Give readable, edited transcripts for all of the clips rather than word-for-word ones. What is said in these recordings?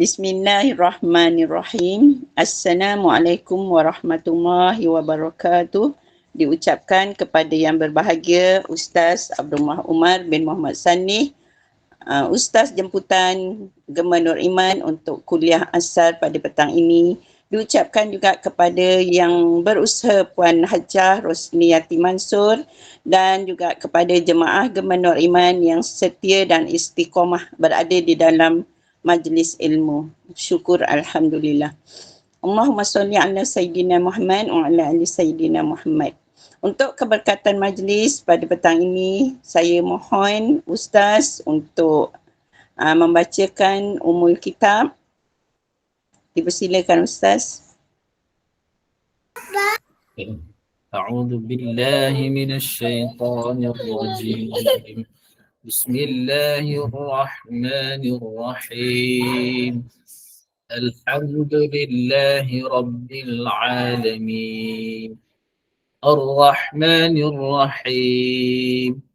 Bismillahirrahmanirrahim. Assalamualaikum warahmatullahi wabarakatuh. Diucapkan kepada yang berbahagia Ustaz Abdul Umar bin Muhammad Sani, Ustaz jemputan Gema Nur Iman untuk kuliah asar pada petang ini. Diucapkan juga kepada yang berusaha Puan Hajah Rosniyati Mansur dan juga kepada jemaah Gema Nur Iman yang setia dan istiqomah berada di dalam majlis ilmu. Syukur Alhamdulillah. Allahumma salli ala Sayyidina Muhammad wa ala ali Sayyidina Muhammad. Untuk keberkatan majlis pada petang ini, saya mohon Ustaz untuk membacakan Ummul Kitab. Dipersilakan Ustaz. A'udzu billahi minasy syaithanir rajim. Bismillahirrahmanirrahim. Alhamdulillahi rabbil alamin. Ar-Rahmanir Rahim.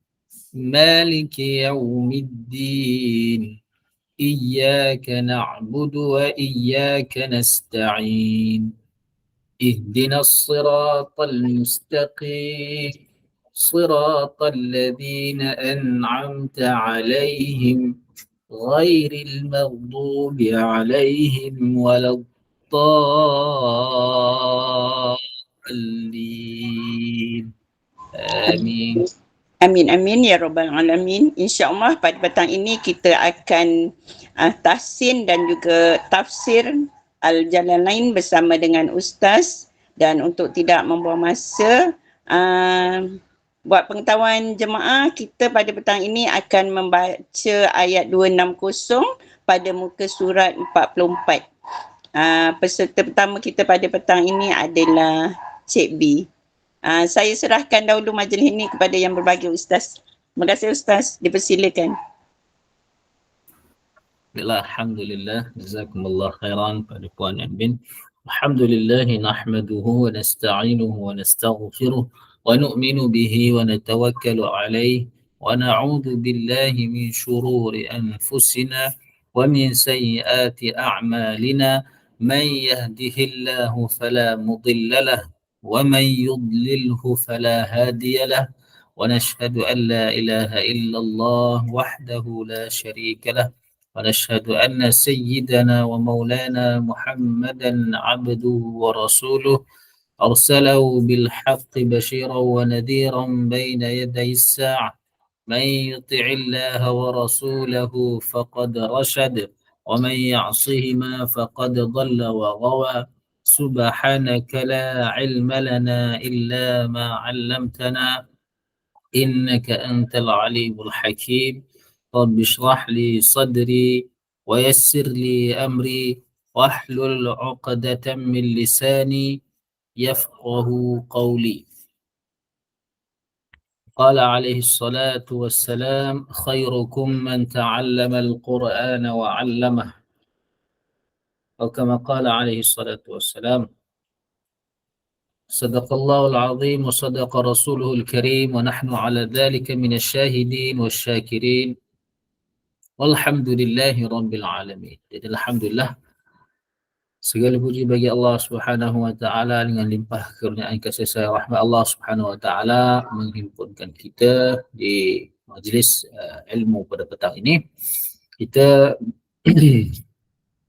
Maliki yaumiddin. Iyyaka na'budu wa iyyaka nasta'in. Ihdinas siratal mustaqim. Siratal ladzina an'amta 'alaihim ghairil maghdubi 'alaihim waladdallin. Amin. Amin amin ya rabbal alamin. Insya-Allah pada petang ini kita akan tahsin dan juga tafsir Al-Jalalain bersama dengan Ustaz, dan untuk tidak membuang masa, buat pengetahuan jemaah, kita pada petang ini akan membaca ayat 260 pada muka surat 44. Peserta pertama kita pada petang ini adalah Cik B. Saya serahkan dahulu majlis ini kepada yang berbahagia Ustaz. Terima kasih Ustaz, dipersilakan. Alhamdulillah, jazakumullah khairan pada Puan Amin. Alhamdulillah, nahmaduhu wa nasta'inuhu wa nastaghfiruh wa nu'minu bihi wa natawakkalu alayhi wa na'udzu billahi min shururi anfusina wa min sayyiati a'malina. Man yahdihillahu fala mudilla lahu ومن يضلله فلا هادي له ونشهد أن لا إله إلا الله وحده لا شريك له ونشهد أن سيدنا ومولانا محمدا عبده ورسوله أرسله بالحق بشيرا ونذيرا بين يدي الساعة. من يطع الله ورسوله فقد رشد ومن يعصهما فقد ضل وغوى. سبحانك لا علم لنا إلا ما علمتنا إنك أنت العليم الحكيم. رب اشرح لي صدري ويسر لي أمري واحلل عقدة من لساني يفقه قولي. قال عليه الصلاة والسلام خيركم من تعلم القرآن وعلمه، أو كما قال عليه الصلاة والسلام صدق الله العظيم وصدق رسوله الكريم ونحن على ذلك من الشاهدين والشاكرين والحمد لله رب العالمين. Jadi alhamdulillah, segala puji bagi Allah Subhanahu wa taala dengan limpah kurniaan kasih sayang rahmat Allah Subhanahu wa taala menghimpunkan kita di majlis ilmu pada petang ini. Kita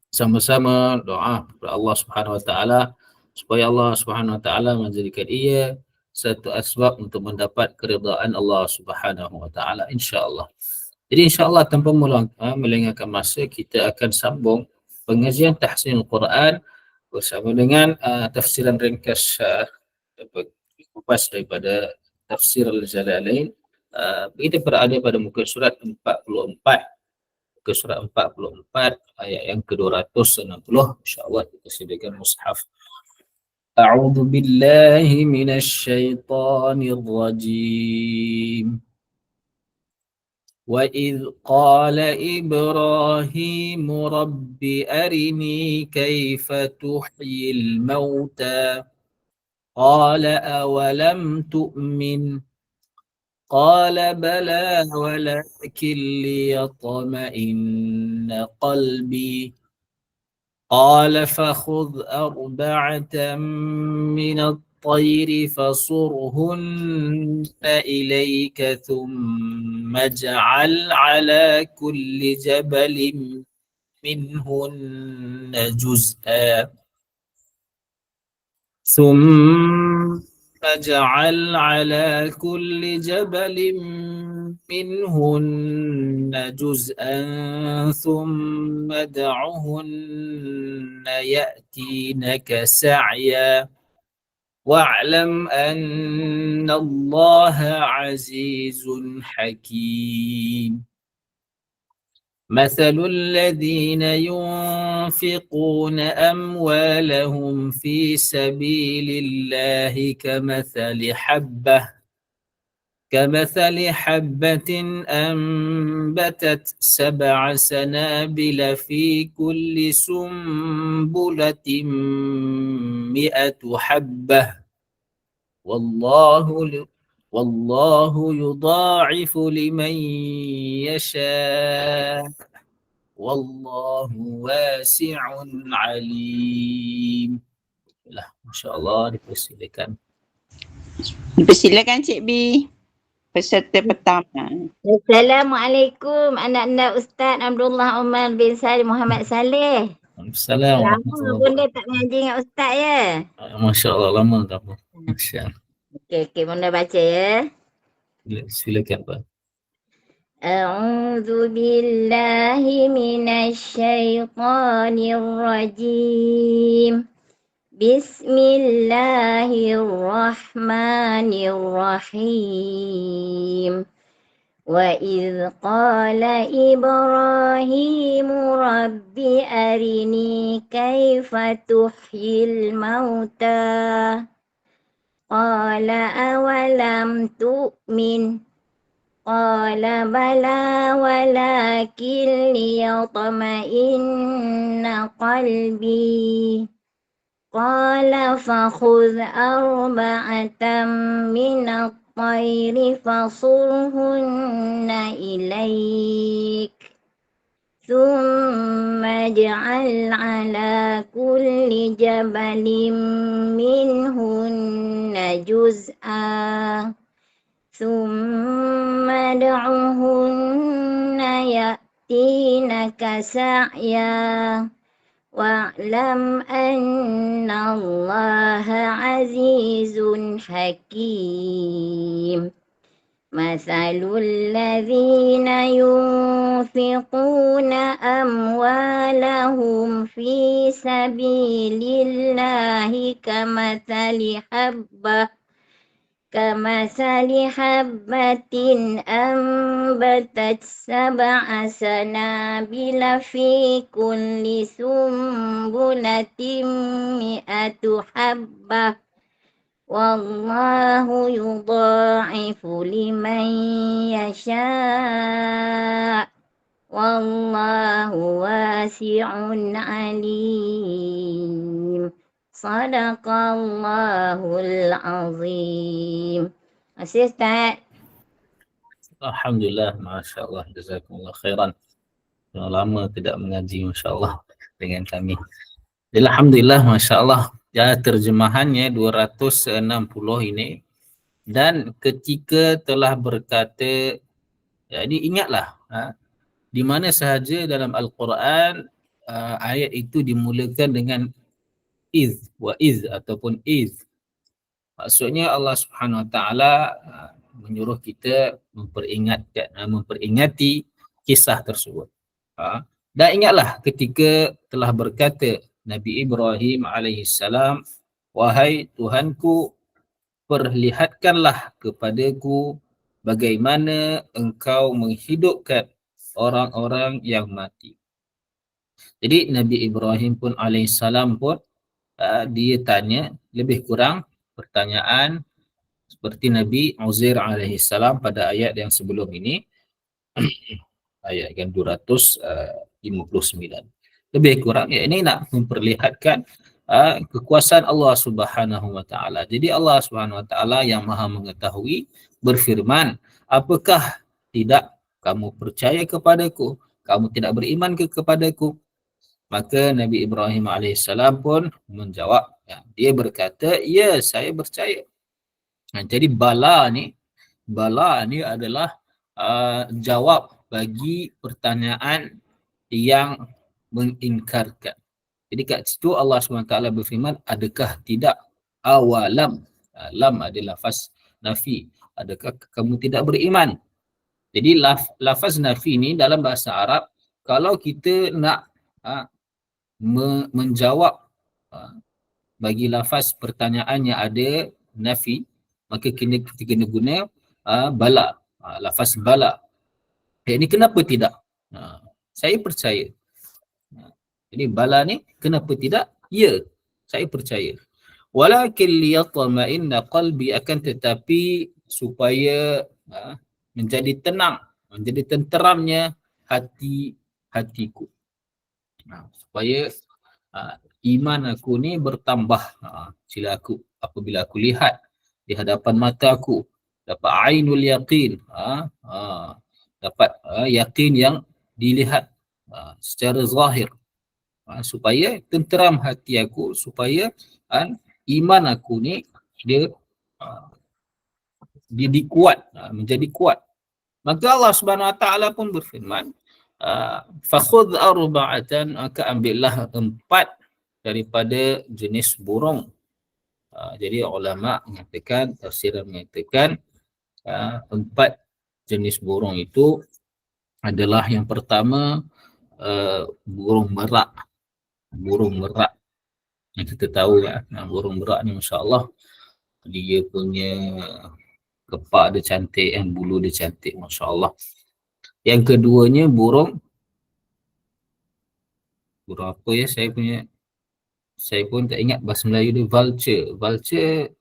sama-sama doa kepada Allah Subhanahu wa taala supaya Allah Subhanahu wa taala menjadikan ia satu asbab untuk mendapat keridaan Allah Subhanahu wa taala insya-Allah. Jadi insya-Allah tanpa melengahkan masa, kita akan sambung pengajian tahsin Al-Quran bersama dengan tafsiran ringkas kupas daripada tafsir Al-Jalalain. Kita berada pada muka surat 44. Ke surat 44 ayat yang ke-260. InsyaAllah kita sediakan mushaf. A'udzu billahi minasy syaithanir rajim. Wa idz qala Ibrahim rabbi arini kaifa tuhyil mauta qala awalam tu'min قال بلى ولكن ليطمئن قلبي قال فخذ أربعة من الطير فصرهن إليك ثم اجعل على كل جبل منهن جزءا ثم اجعل على كل جبل منهن جزءا ثم ادعهن يأتينك سعيا واعلم أن الله عزيز حكيم مثل الذين ينفقون أموالهم في سبيل الله كمثل حبة أنبتت 7 سنابل في كل سنبلة 100 حبة والله يضاعف لمن يشاء والله واسع عليم. Lah, masya-Allah, dipersilakan. Dipersilakan Cik B, peserta pertama. Assalamualaikum anak-anak Ustaz Abdullah Umar bin Salim Muhammad Saleh. Assalamualaikum. Lama bunda tak mengaji dengan Ustaz ya? Masya-Allah, lama tak apa. Masya-Allah. Okey, bunda baca ya. Silakan Pak. A'udzu billahi minasyaitonir rajim. Bismillahirrahmanirrahim. وَإِذْ قَالَ إِبْرَاهِيمُ رَبِّ أَرِنِي كَيْفَ تُحْيِي الْمَوْتَى قَالَ أَوَلَمْ تُؤْمِنْ قَالَ بَلَى وَلَكِنْ لِيَطْمَئِنَّ قَلْبِي قَالَ فَخُذْ أَرْبَعَةً مِنَ الطير فصرهن إليك ثم اجعل على كل جبل منهن جزءا ثم ادعهن يأتينك سعيا واعلم أن الله عزيز حكيم مثل الذين ينفقون أموالهم في سبيل الله كمثل حبة أنبتت 7 سنابل في كل سنبلة 100 حبة والله يضاعف لمن يشاء والله واسع عليم Sadaqallahul azim. Terima kasih Ustaz. Alhamdulillah, masya-Allah, jazakumullah khairan. Dah lama tidak mengaji, masya-Allah, dengan kami. Alhamdulillah, masya-Allah. Ya, terjemahannya 260 ini. Dan ketika telah berkata, jadi ingatlah, di mana sahaja dalam Al-Quran ayat itu dimulakan dengan iz wa iz ataupun iz. Maksudnya Allah Subhanahu Wa Taala menyuruh kita memperingati kisah tersebut. Dan ingatlah ketika telah berkata Nabi Ibrahim alaihissalam, wahai Tuhanku, perlihatkanlah kepadaku bagaimana engkau menghidupkan orang-orang yang mati. Jadi Nabi Ibrahim pun alaihissalam pun dia tanya lebih kurang pertanyaan seperti Nabi Uzair alaihissalam pada ayat yang sebelum ini, ayat yang 259. Lebih kurang ya ini nak memperlihatkan kekuasaan Allah Subhanahu Wa Taala. Jadi Allah Subhanahu Wa Taala yang Maha mengetahui berfirman, apakah tidak kamu percaya kepadaku? Kamu tidak beriman kepadaku? Maka Nabi Ibrahim alaihissalam pun menjawab. Dia berkata, ya saya percaya. Jadi bala ni adalah jawab bagi pertanyaan yang mengingkarkan. Jadi kat situ Allah SWT berfirman, adakah tidak awalam. Lam adalah lafaz nafi. Adakah kamu tidak beriman? Jadi lafaz nafi ni dalam bahasa Arab, kalau kita nak menjawab bagi lafaz pertanyaan yang ada nafi, maka kita kena guna bala, lafaz bala. Ini kenapa tidak? Saya percaya. Jadi bala ni kenapa tidak? Ya, saya percaya. Walakin liyatma'inna qalbi, akan tetapi supaya menjadi tenang, menjadi tenteramnya hatiku. Supaya iman aku ni bertambah. Apabila aku lihat di hadapan mata aku, dapat ainul yaqin, dapat yakin yang dilihat secara zahir, supaya tenteram hati aku, supaya iman aku ni dia dikuat, menjadi kuat. Maka Allah Subhanahu Wa Taala pun berfirman, fakhudh arba'atan, maka ambillah 4 daripada jenis burung. Jadi ulama mengatakan, tafsir mengatakan 4 jenis burung itu adalah yang pertama burung merak. Burung merak yang kita tahu burung merak ni masya-Allah dia punya kepak dia cantik, bulu dia cantik, masya-Allah. Yang keduanya burung apa ya, saya pun tak ingat bahasa Melayu dia. Vulture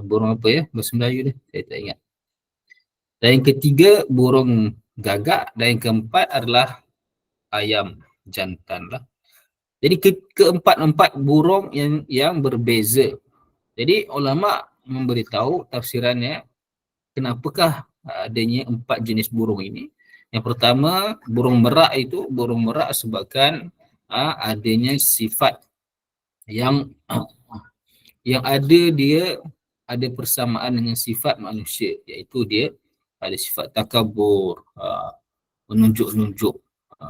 burung apa ya bahasa Melayu dia, saya tak ingat. Dan yang ketiga burung gagak, dan yang keempat adalah ayam jantan lah. Jadi keempat-empat burung yang berbeza. Jadi ulama memberitahu tafsirannya kenapakah adanya 4 jenis burung ini. Yang pertama, burung merak itu, burung merak sebabkan adanya sifat yang dia ada persamaan dengan sifat manusia, iaitu dia ada sifat takabur, menunjuk-nunjuk.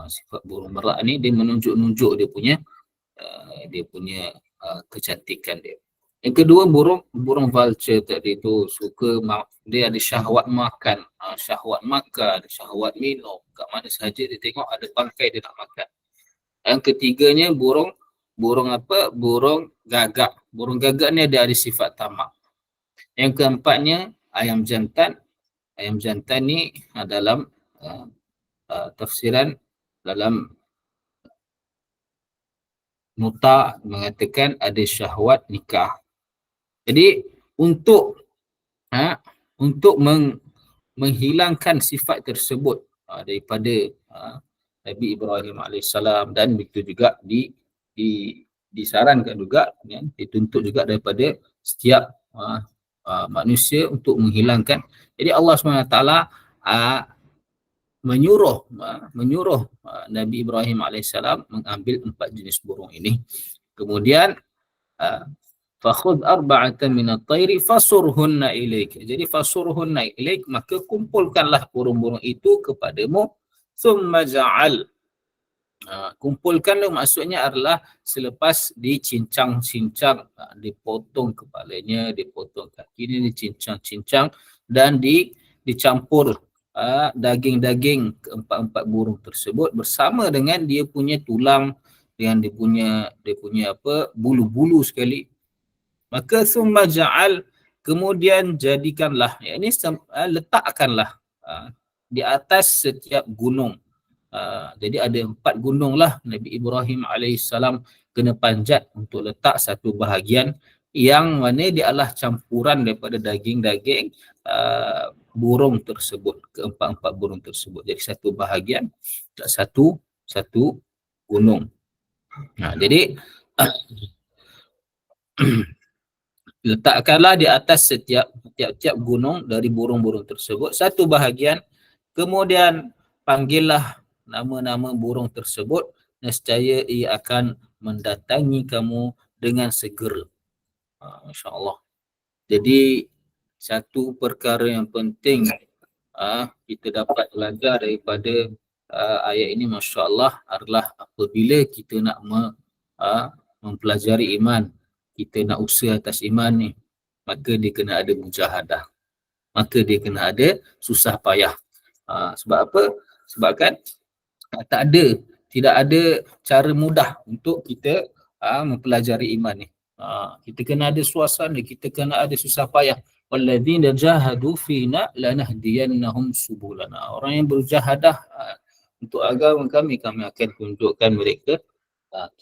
Sifat burung merak ni dia menunjuk-nunjuk dia punya kecantikan dia. Yang kedua burung vulture tadi tu dia ada syahwat makan, syahwat minum. Kat mana sahaja dia tengok ada bangkai dia nak makan. Yang ketiganya burung apa? Burung gagak. Burung gagak ni ada sifat tamak. Yang keempatnya ayam jantan. Ayam jantan ni dalam tafsiran dalam nota mengatakan ada syahwat nikah. Jadi untuk menghilangkan sifat tersebut daripada Nabi Ibrahim alaihissalam, dan begitu juga disarankan juga, dituntut juga daripada setiap manusia untuk menghilangkan. Jadi Allah SWT menyuruh Nabi Ibrahim alaihissalam mengambil 4 jenis burung ini. Kemudian fakhudh arba'atan minat tayri fasurhunna ilaik. Jadi fasurhunna ilaik, maka kumpulkanlah burung-burung itu kepadamu. Thumma ja'al, kumpulkan maksudnya adalah selepas dicincang-cincang, dipotong kepalanya, dipotong kakinya, dicincang-cincang dan dicampur daging-daging keempat-empat burung tersebut bersama dengan dia punya tulang, dengan dia punya bulu-bulu sekali. Maka summa ja'al, kemudian jadikanlah, yakni letakkanlah di atas setiap gunung. Jadi ada 4 gunung lah Nabi Ibrahim alaihissalam kena panjat untuk letak satu bahagian yang mana dia adalah campuran daripada daging-daging burung tersebut, keempat-empat burung tersebut. Jadi satu bahagian, satu gunung. Jadi letakkanlah di atas tiap-tiap gunung dari burung-burung tersebut satu bahagian, kemudian panggillah nama-nama burung tersebut nescaya ia akan mendatangi kamu dengan segera. Masya Allah. Jadi satu perkara yang penting kita dapat belajar daripada ayat ini, Masya Allah, adalah apabila kita nak mempelajari iman, kita nak usaha atas iman ni, maka dia kena ada mujahadah, maka dia kena ada susah payah. Sebab apa? Sebab kan tidak ada cara mudah untuk kita mempelajari iman ni. Kita kena ada suasana, kita kena ada susah payah. Walladzina jahadu fina lanahdiyannahum subulana. Orang yang berjahadah untuk agama kami akan tunjukkan mereka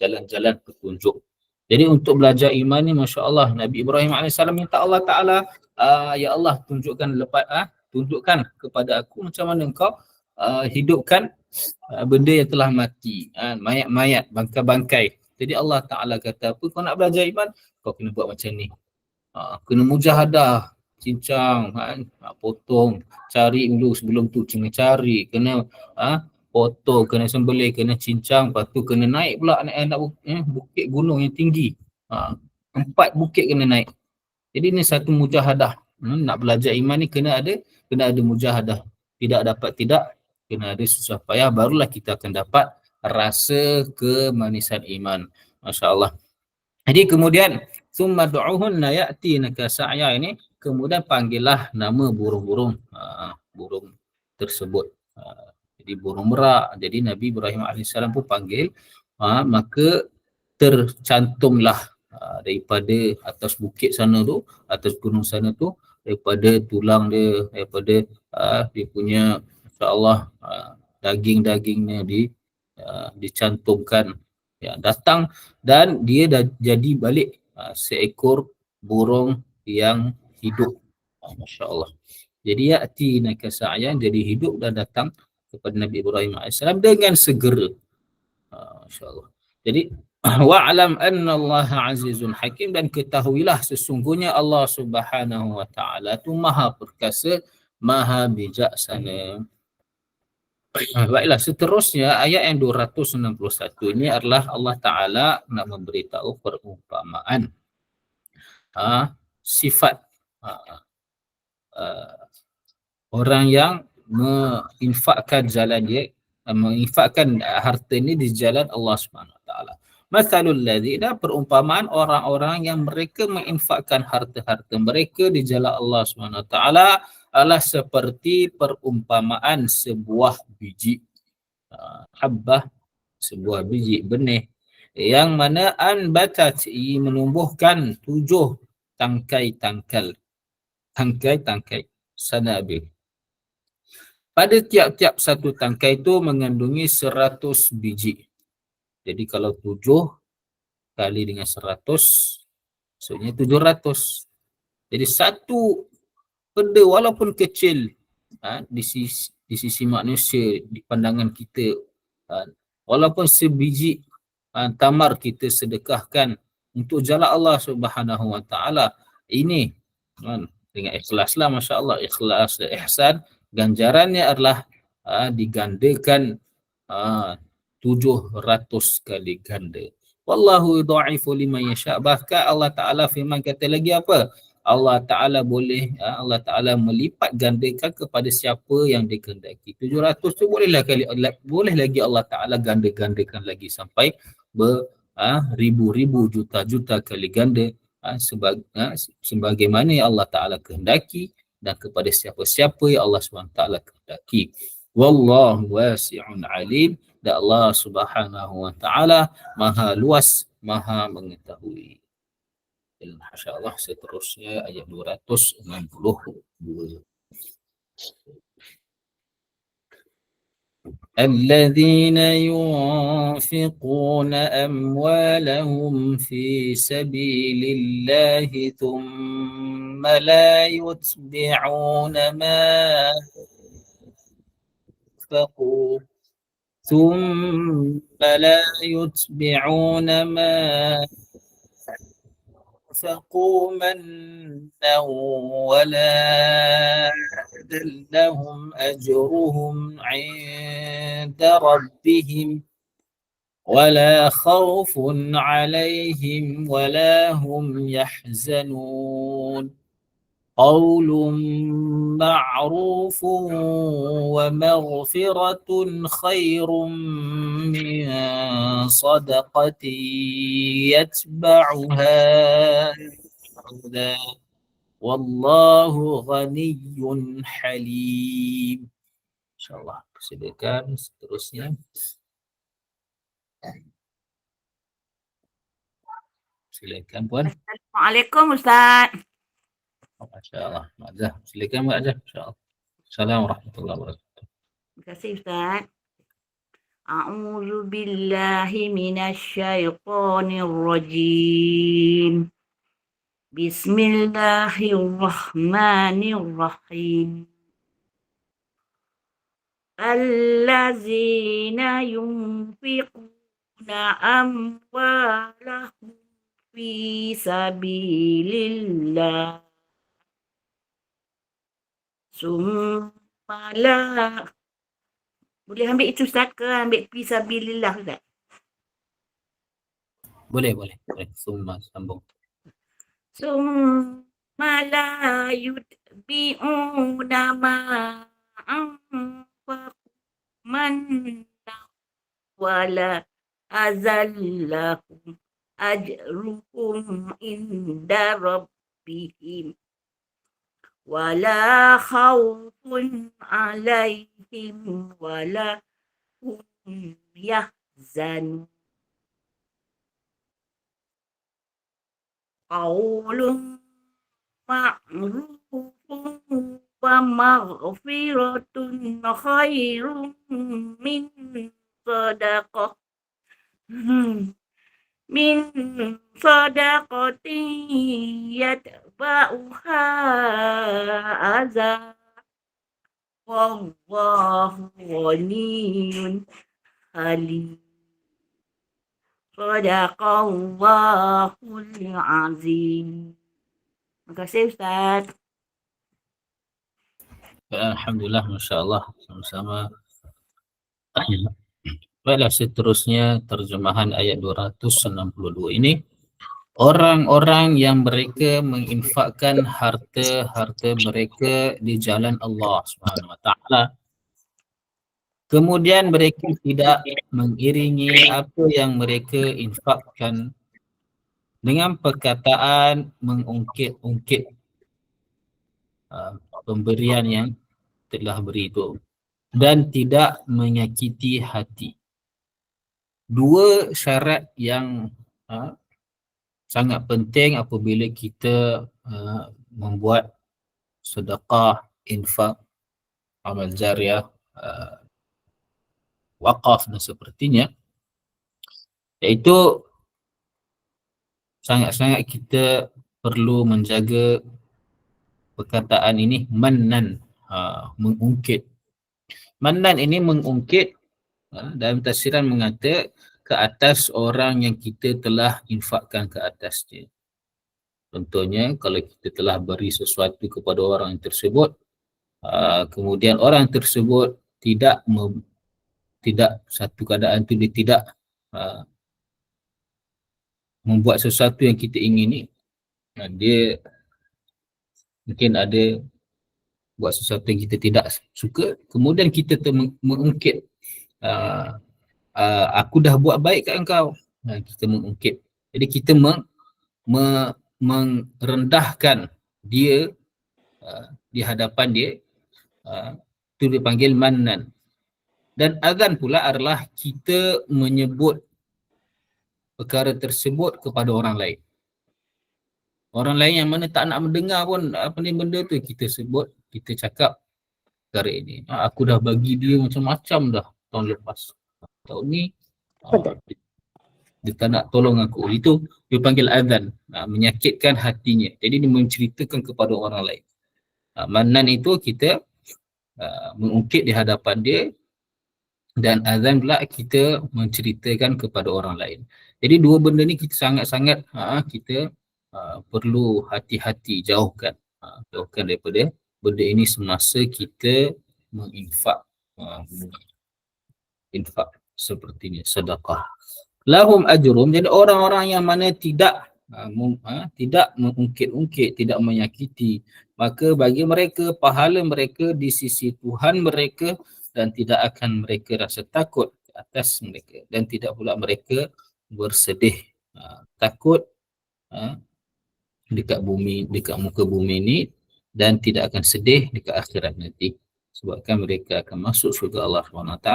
jalan-jalan petunjuk. Jadi untuk belajar iman ni, Masya Allah, Nabi Ibrahim AS minta Allah Ta'ala, ya Allah, tunjukkan kepada aku macam mana engkau hidupkan benda yang telah mati, mayat-mayat, bangkai-bangkai. Jadi Allah Ta'ala kata apa? Kau nak belajar iman, kau kena buat macam ni. Kena mujahadah, cincang, potong, cari dulu sebelum tu, kena cari, kena potong, kena sembelih, kena cincang, lepas tu kena naik pula nak bukit gunung yang tinggi. 4 bukit kena naik. Jadi ni satu mujahadah. Nak belajar iman ni kena ada mujahadah. Tidak dapat tidak, kena ada susah payah, barulah kita akan dapat rasa kemanisan iman. Masya Allah. Jadi kemudian summa du'uhunna ya'tinaka sa'ya, ini kemudian panggillah nama burung-burung burung tersebut. Jadi burung merak. Jadi Nabi Ibrahim AS pun panggil, maka tercantumlah daripada atas bukit sana tu, atas gunung sana tu, daripada tulang dia, daripada dia punya, insya-Allah, daging-dagingnya dicantumkan, datang, dan dia dah jadi balik seekor burung yang hidup. Masya Allah. Jadi ya'tinaka sa'yan, jadi hidup dan datang kepada Nabi Ibrahim AS dengan segera. Masya Allah. Jadi wa'alam anna Allah azizun hakim, dan ketahuilah sesungguhnya Allah Subhanahu wa ta'ala tu maha perkasa, maha bijaksana. Baiklah, seterusnya ayat yang 261 ini adalah Allah Ta'ala nak memberitahu perumpamaan sifat orang yang menginfakkan jalan dia, menginfakkan harta ini di jalan Allah Subhanahu Wa Ta'ala. Mathalul ladzina, perumpamaan orang-orang yang mereka menginfakkan harta-harta mereka di jalan Allah Subhanahu Wa Ta'ala adalah seperti perumpamaan sebuah biji habbah, sebuah biji benih, yang mana anbatat, menumbuhkan 7 tangkai-tangkai sanabil. Pada tiap-tiap satu tangkai itu mengandungi 100 biji. Jadi kalau 7 kali dengan 100, maksudnya 700. Jadi satu benda walaupun kecil di sisi manusia, di pandangan kita, walaupun sebiji tamar kita sedekahkan untuk jalan Allah Subhanahu Wa Ta'ala, ini dengan ikhlaslah, Masya Allah, ikhlas dan ihsan, ganjarannya adalah digandakan 700 kali ganda. Wallahu yudha'ifu liman yasha'. Bahkan Allah Ta'ala firman kata lagi apa? Allah Ta'ala melipat gandakan kepada siapa yang dikehendaki. 700 tu boleh lagi Allah Ta'ala ganda-gandakan lagi sampai ribu-ribu, juta-juta kali ganda, sebagaimana yang Allah Ta'ala kehendaki dan kepada siapa-siapa yang Allah SWT kehendaki. Wallahu wasi'un alim, dan Allah Subhanahu Wa Ta'ala maha luas, maha mengetahui. InsyaAllah seterusnya ayat 262. الذين ينفقون أموالهم في سبيل الله ثم لا يتبعون ما أنفقوا منا ولا لهم أجرهم عند ربهم ولا خوف عليهم ولا هم يحزنون قول معروف ومغفرة خير من صدقة يتبعها أذى والله غني حليم. InsyaAllah silakan seterusnya. Silakan Puan. Assalamualaikum Ustaz. MasyaAllah. Mak Zah. Silakan Mak Zah. InsyaAllah. Assalamualaikum warahmatullahi wabarakatuh. Terima kasih Ustaz. A'udzu billahi minasy syaithanir rajim. Bismillahirrahmanirrahim. Allazina yunfiquna amwalahum fi sabilillah. Summa la. Boleh ambil itu Ustaz ke ambil fi sabilillah Ustaz? Boleh. Summa sambung. Summa la yutbi'una ma anfaqu manna wala azallahum ajruhum inda rabbihim wala khawfun alaihim wala hum yahzanun. Qaulun ma'rufun wa maghfiratun khairun min sadaqah min sadaqatin yatba'uha adza wallahu ghaniyyun halim. Sadaqallahul azim. Terima kasih Ustaz. Alhamdulillah, masya-Allah, sama-sama. Baiklah, seterusnya terjemahan ayat 262 ini. Orang-orang yang mereka menginfakkan harta mereka di jalan Allah Subhanahu wa taala, kemudian mereka tidak mengiringi apa yang mereka infakkan dengan perkataan mengungkit-ungkit pemberian yang telah beri itu dan tidak menyakiti hati. Dua syarat yang sangat penting apabila kita membuat sedekah, infak, amal jariah, wakaf dan sepertinya, iaitu sangat-sangat kita perlu menjaga perkataan ini mannan, mengungkit. Mannan ini mengungkit dalam tafsiran mengata ke atas orang yang kita telah infakkan ke atasnya. Contohnya kalau kita telah beri sesuatu kepada orang tersebut, kemudian orang tersebut tidak satu keadaan itu dia tidak membuat sesuatu yang kita ingini, dia mungkin ada buat sesuatu yang kita tidak suka, kemudian kita mengungkit, aku dah buat baik kat engkau, kita mengungkit. Jadi kita merendahkan dia di hadapan dia, itu dipanggil mannan. Dan azan pula adalah kita menyebut perkara tersebut kepada orang lain. Orang lain yang mana tak nak mendengar pun apa ni benda tu, kita sebut, kita cakap perkara ini. Aku dah bagi dia macam-macam dah tahun lepas. Tahun ni dia tak nak tolong aku. Itu dipanggil azan, menyakitkan hatinya. Jadi dia menceritakan kepada orang lain. Mannan itu kita mengungkit di hadapan dia, dan azan pula kita menceritakan kepada orang lain. Jadi dua benda ni kita sangat-sangat kita perlu hati-hati, jauhkan daripada benda ini semasa kita menginfak. Infak. seperti ini, sedekah. Lahum ajrum, jadi orang-orang yang mana tidak tidak mengungkit-ungkit, tidak menyakiti, maka bagi mereka pahala mereka di sisi Tuhan mereka, dan tidak akan mereka rasa takut ke atas mereka, dan tidak pula mereka bersedih, takut dekat bumi, dekat muka bumi ini, dan tidak akan sedih dekat akhirat nanti, sebabkan mereka akan masuk syurga Allah SWT,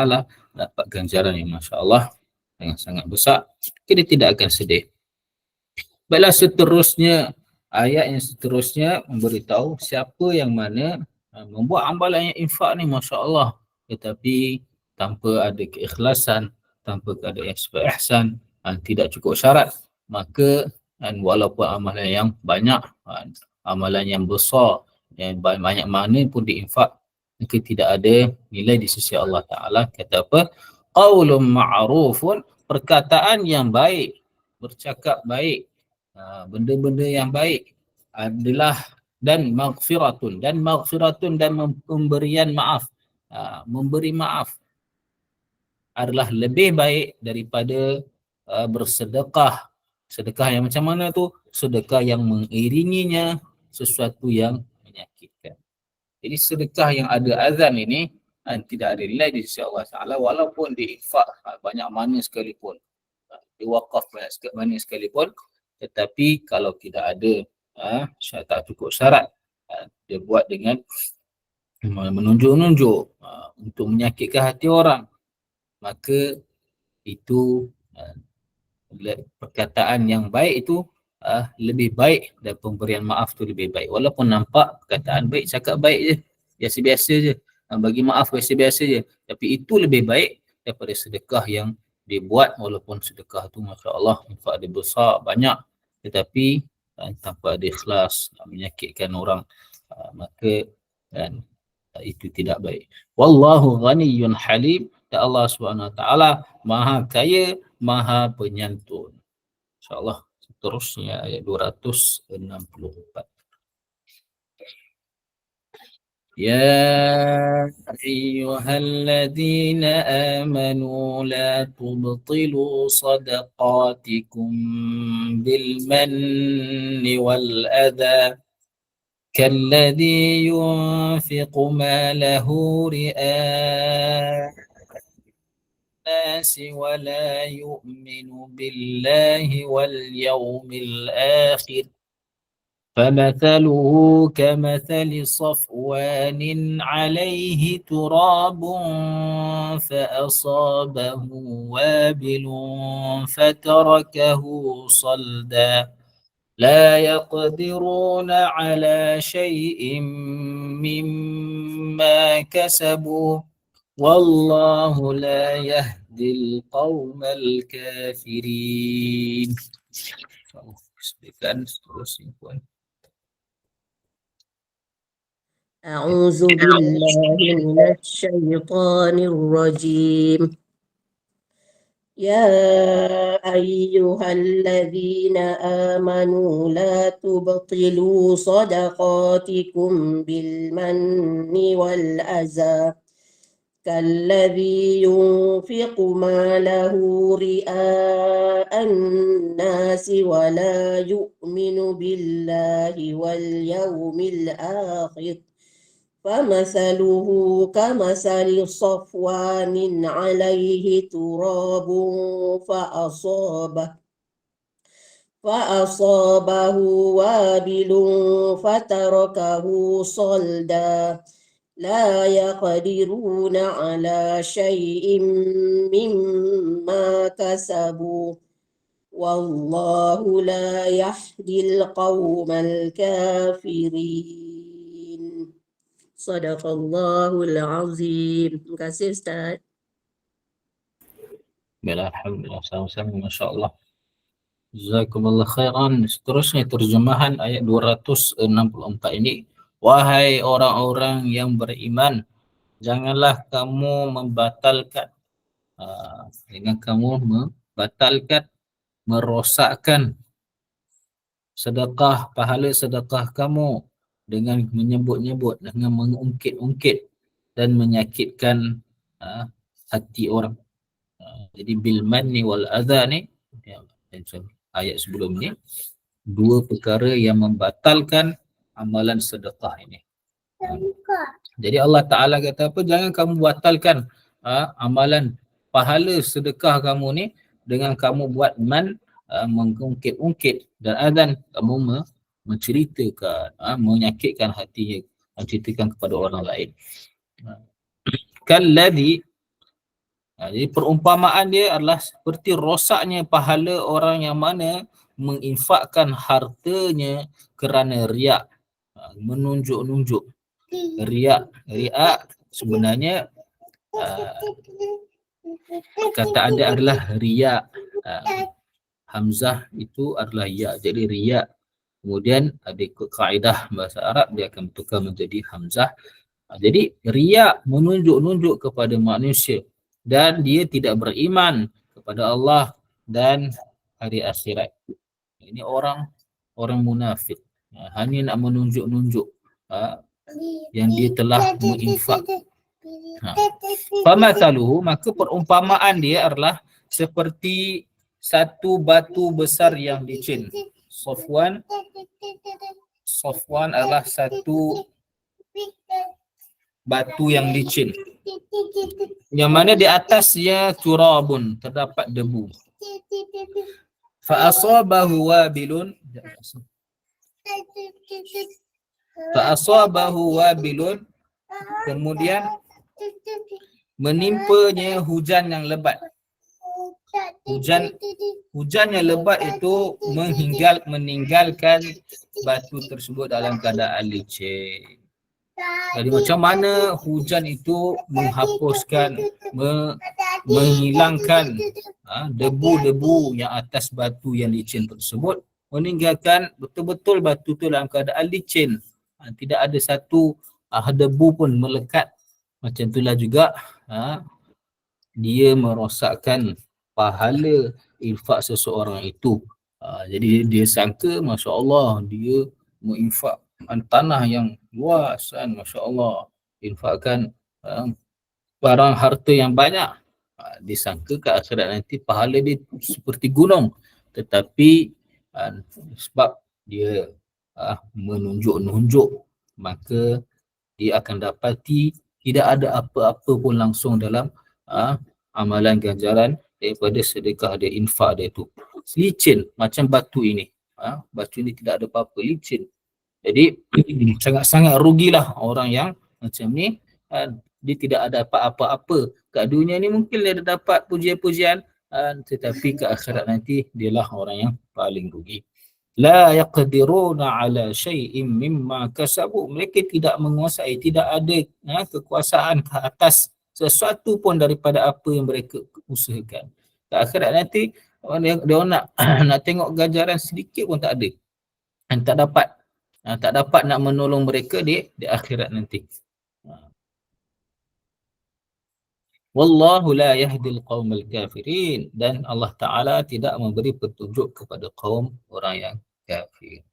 dapat ganjaran yang Masya Allah yang sangat besar, kita tidak akan sedih. Baiklah, seterusnya, ayat yang seterusnya memberitahu siapa yang mana membuat amalan yang infak ni Masya Allah, tetapi tanpa ada keikhlasan, tanpa ada ihsan, tidak cukup syarat, maka walaupun amalan yang banyak, amalan yang besar, yang banyak mana pun diinfak, maka tidak ada nilai di sisi Allah Ta'ala. Kata apa? Qaulun ma'rufun, perkataan yang baik, bercakap baik, benda-benda yang baik adalah, dan maghfiratun, dan pemberian maaf, memberi maaf adalah lebih baik daripada bersedekah. Sedekah yang macam mana tu? Sedekah yang mengiringinya sesuatu yang menyakitkan. Jadi sedekah yang ada azan ini tidak ada nilai di sisi Allah Ta'ala, walaupun diinfak banyak mana sekalipun, diwakaf banyak mana sekalipun, tetapi kalau tidak ada tak cukup syarat, dia buat dengan menunjuk-nunjuk untuk menyakitkan hati orang, maka itu perkataan yang baik itu lebih baik, dan pemberian maaf tu lebih baik, walaupun nampak perkataan baik, cakap baik je, biasa-biasa je, bagi maaf biasa-biasa je, tapi itu lebih baik daripada sedekah yang dibuat, walaupun sedekah tu Masya Allah infak dia besar, banyak, tetapi tanpa ada ikhlas, menyakitkan orang, maka itu tidak baik. Wallahu ghaniyyun halim, dan Allah SWT maha kaya, maha penyantun. InsyaAllah seterusnya ayat 264. يا أيها الذين آمنوا لا تبطلوا صدقاتكم بالمن والأذى كالذي ينفق ماله رئاء الناس ولا يؤمن بالله واليوم الآخر فمثله كمثل صفوان عليه تراب فأصابه وابل فتركه صلدا لا يقدرون على شيء مما كسبوا والله لا يهدي القوم الكافرين. أعوذ بالله من الشيطان الرجيم. يا أيها الذين آمنوا لا تبطلوا صدقاتكم بالمن والأذى كالذي ينفق ماله رئاء الناس ولا يؤمن بالله واليوم الآخر فمثله كمثل صفوان عليه تراب فأصابه وابل فتركه صلدا لا يقدرون على شيء مما كسبوا والله لا يهدي القوم الكافرين. Sadaqallahul azim. Terima kasih Ustaz. Alhamdulillah, sama-sama, Masya Allah. Jazakumullah khairan. Seterusnya terjemahan ayat 264 ini. Wahai orang-orang yang beriman, janganlah kamu membatalkan, dengan kamu membatalkan, merosakkan sedekah, pahala sedekah kamu dengan menyebut-nyebut, dengan mengungkit-ungkit dan menyakitkan hati orang. Jadi bil manni wal adha ni, ayat sebelum ni, dua perkara yang membatalkan amalan sedekah ini. Jadi Allah Ta'ala kata apa? Jangan kamu batalkan amalan pahala sedekah kamu ni dengan kamu buat mengungkit-ungkit dan azan, kamu menceritakan, menyakitkan hatinya, menceritakan kepada orang lain. Kalladhi, jadi perumpamaan dia adalah seperti rosaknya pahala orang yang mana menginfakkan hartanya kerana riak, menunjuk-nunjuk. Riak sebenarnya kata dia adalah riak. Hamzah itu adalah ya, jadi riak. Kemudian ada kaedah bahasa Arab, dia akan bertukar menjadi hamzah. Jadi riak, menunjuk-nunjuk kepada manusia, dan dia tidak beriman kepada Allah dan hari akhirat. Ini orang munafik, hanya nak menunjuk-nunjuk yang dia telah menginfak. Famathaluhu, maka perumpamaan dia adalah seperti satu batu besar yang licin. Safwan adalah satu batu yang licin, yang mana di atasnya turabun, terdapat debu. Fa'asabahu wabilun, kemudian menimpanya hujan yang lebat. Hujan yang lebat itu meninggalkan batu tersebut dalam keadaan licin. Jadi macam mana hujan itu menghapuskan, menghilangkan debu-debu yang atas batu yang licin tersebut, meninggalkan betul-betul batu itu dalam keadaan licin, tidak ada satu debu pun melekat. Macam itulah juga dia merosakkan pahala infak seseorang itu. Jadi dia sangka, Masya Allah, dia menginfak tanah yang luas, Masya Allah, infakkan barang harta yang banyak. Disangka ke akhirat nanti pahala dia seperti gunung, tetapi sebab dia menunjuk-nunjuk, maka dia akan dapati tidak ada apa-apa pun langsung dalam amalan ganjaran daripada sedekah dia, infak dia tu. Licin macam batu ini. Batu ini tidak ada apa-apa, licin. Jadi sangat-sangat rugilah orang yang macam ni. Dia tidak ada apa-apa. Kat dunia ni mungkin dia dapat pujian-pujian, tetapi ke akhirat nanti dialah orang yang paling rugi. La yaqdiruna ala syai'in mimma kasabu, mereka tidak menguasai, tidak ada kekuasaan ke atas sesuatu pun daripada apa yang mereka usahakan. Ke akhirat nanti dia nak tengok ganjaran sedikit pun tak ada, dan tak dapat nak menolong mereka di akhirat nanti. Wallahu la yahdil qaumal kafirin, dan Allah Ta'ala tidak memberi petunjuk kepada kaum orang yang kafir.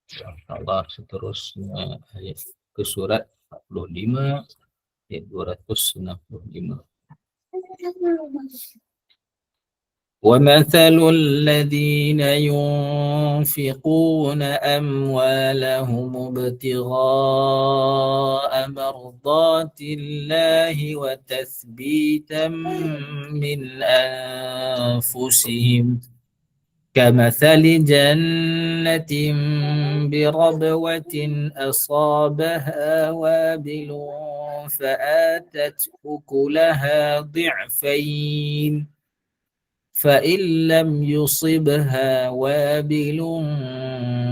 InsyaAllah seterusnya ayat ke surat 45, ayat 265. وَمَثَلُ الَّذِينَ يُنْفِقُونَ أَمْوَالَهُمُ ابْتِغَاءَ مَرْضَاتِ اللَّهِ وَتَثْبِيتًا مِنْ أَنفُسِهِمْ كَمَثَلِ جَنَّةٍ بِرَبْوَةٍ أَصَابَهَا وَابِلٌ فَآتَتْ أُكُلَهَا ضِعْفَيْنِ فَإِنْ لَمْ يُصِبْهَا وَابِلٌ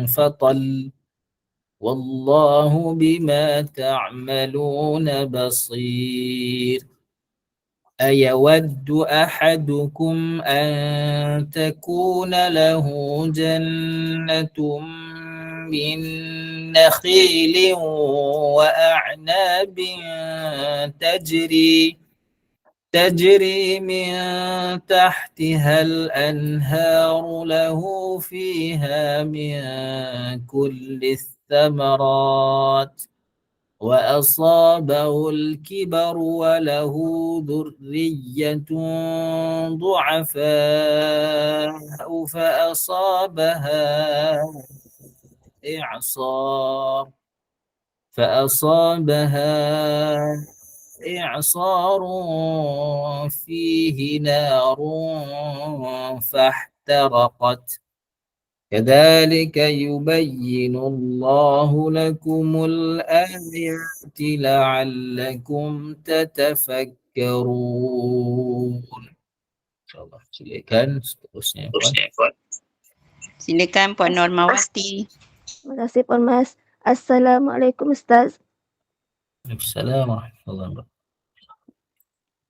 فَطَلٌّ وَاللَّهُ بِمَا تَعْمَلُونَ بَصِيرٌ أَيَوَدُّ أَحَدُكُمْ أَنْ تَكُونَ لَهُ جَنَّةٌ مِّن نَخِيلٍ وَأَعْنَابٍ تجري من تحتها الأنهار له فيها من كل الثمرات وأصابه الكبر وله ذرية ضعفاء فأصابها إعصار فيه نار فاحترقت كذلك يبين الله لكم الآيات لعلكم تتفكرون. InsyaAllah. Silakan seterusnya, Puan. Silakan Puan Normawati. Terima kasih Puan Mas. Assalamualaikum Ustaz. Assalamualaikum warahmatullahi wabarakatuh.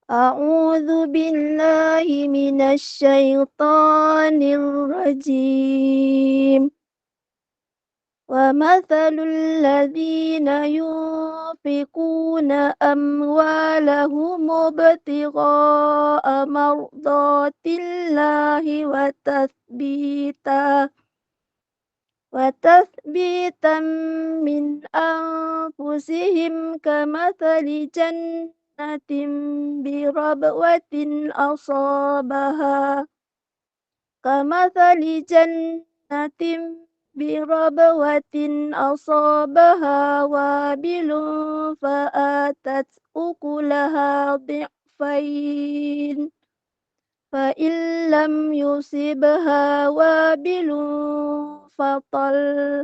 A'udzu billahi minasyaitonir rajim. Wa mathalul ladzina yunfiquna amwalahum ibtigha'a mardatillahi wa tathbitan min anfusihim kamathali jannatin birabwatin asabaha wabilun fa'atat ukulaha dhi'fain fa'in lam yusibha wabilun fatal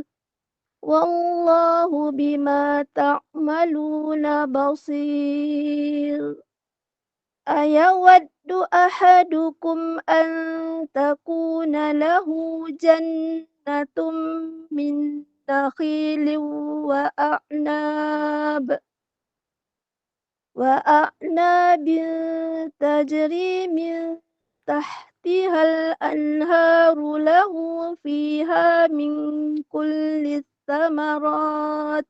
wallahu bima ta'maluna basir. Ayawaddu ahadukum an takuna lahu jannatum min nakhilin wa a'nabin tajri min tahtihal anharu lahu fiha min kulli thamarat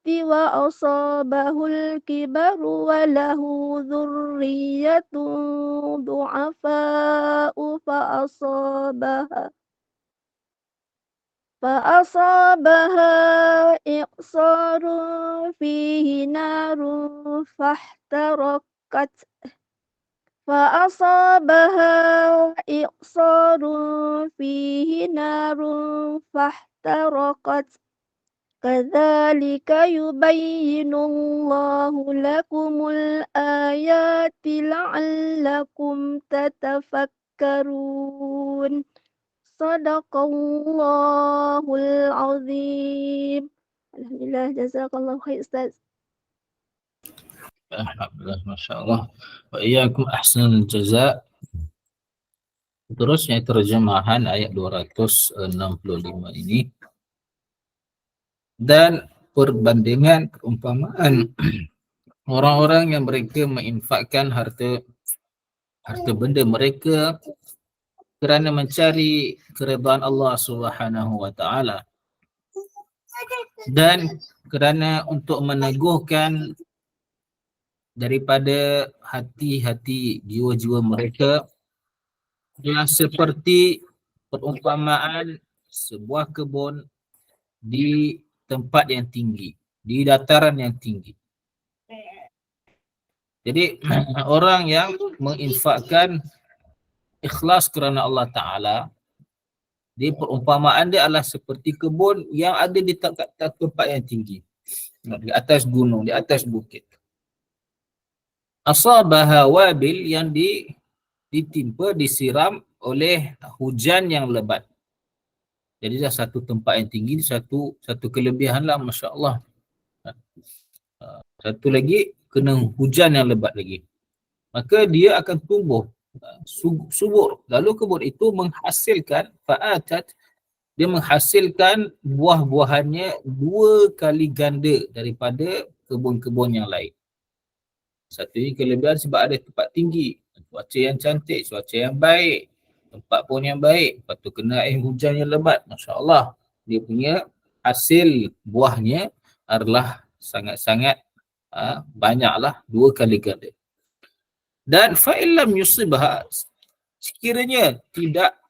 wa asabahul kibaru wa lahu dhurriyyatun du'afa'u fa'asabaha i'sarun fihi narun fahtarakat kadzalika yubayyinullahu lakumul ayati la'allakum tatafakkarun. Sadaqallahul azim. Alhamdulillah, jazakallahu khair Ustaz. Alhamdulillah, Masya Allah. Wa iyyakum ahsanul jazak. Terusnya terjemahan ayat 265 ini. Dan perbandingan keumpamaan orang-orang yang mereka menginfakkan harta benda mereka kerana mencari keridhaan Allah Subhanahu wa taala dan kerana untuk meneguhkan daripada hati-hati jiwa-jiwa mereka, yang seperti perumpamaan sebuah kebun di tempat yang tinggi, di dataran yang tinggi. Jadi orang yang menginfakkan ikhlas kerana Allah Ta'ala, di perumpamaan dia adalah seperti kebun yang ada di tempat yang tinggi, di atas gunung, di atas bukit. Asabaha wabil, yang ditimpa, disiram oleh hujan yang lebat. Jadi dah satu tempat yang tinggi, satu kelebihan lah, Masya Allah. Satu lagi, kena hujan yang lebat lagi. Maka dia akan tumbuh subur. Lalu kebun itu menghasilkan fa'atat, dia menghasilkan buah-buahannya 2 kali ganda daripada kebun-kebun yang lain. Satunya kelebihan sebab ada tempat tinggi, cuaca yang cantik, cuaca yang baik, tempat pun yang baik, lepas tu kena air hujan yang lebat. Masya Allah, dia punya hasil buahnya adalah sangat-sangat banyaklah, 2 kali ganda. Dan fa'ilam yusibha, sekiranya tidak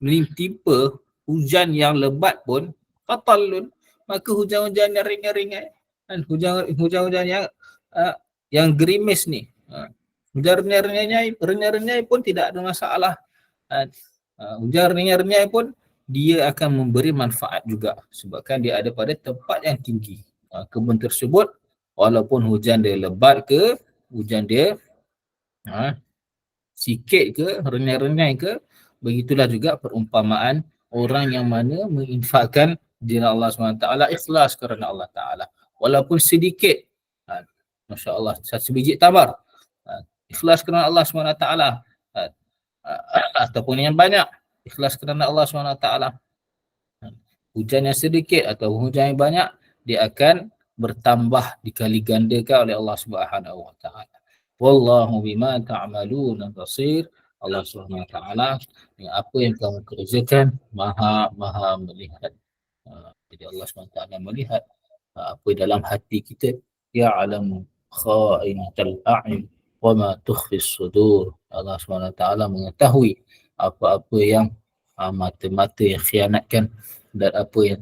menimpa hujan yang lebat pun qatalun, maka hujan-hujan yang ringan-ringan kan, hujan-hujan yang gerimis ni, hujan renyai pun tidak ada masalah kan. Hujan renyai pun dia akan memberi manfaat juga sebabkan dia ada pada tempat yang tinggi. Kebun tersebut walaupun hujan dia lebat ke, hujan dia sikit ke, renyai-renyai ke, begitulah juga perumpamaan orang yang mana menginfakkan dina Allah SWT, ikhlas kerana Allah Ta'ala. Walaupun sedikit, Masya Allah, satu biji tamar, ikhlas kerana Allah SWT, ataupun yang banyak, ikhlas kerana Allah SWT. Hujan yang sedikit atau hujan yang banyak, dia akan bertambah dikali gandakan oleh Allah Subhanahu Wa Taala. Wallahu bima ta'maluna basir. Allah Subhanahu Wa Taala, apa yang kamu kerjakan maha melihat. Jadi Allah SWT melihat apa dalam hati kita. Ya'lamu kha'inatal a'yun wa ma tukhfis sudur. Allah SWT mengetahui apa-apa yang mata-mata yang khianatkan dan apa yang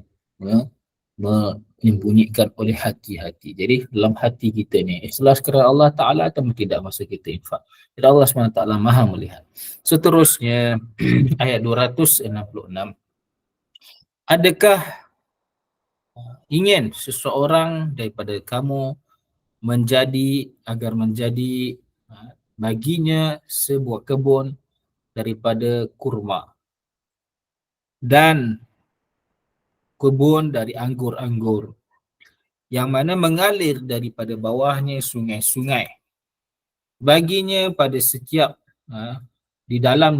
menyembunyikan oleh hati-hati. Jadi dalam hati kita ni ikhlas kerana Allah Ta'ala atau tidak masa kita infak. Jadi Allah SWT maha melihat. Seterusnya ayat 266. Adakah ingin seseorang daripada kamu agar menjadi baginya sebuah kebun daripada kurma dan kebun dari anggur-anggur yang mana mengalir daripada bawahnya sungai-sungai, baginya pada setiap di dalam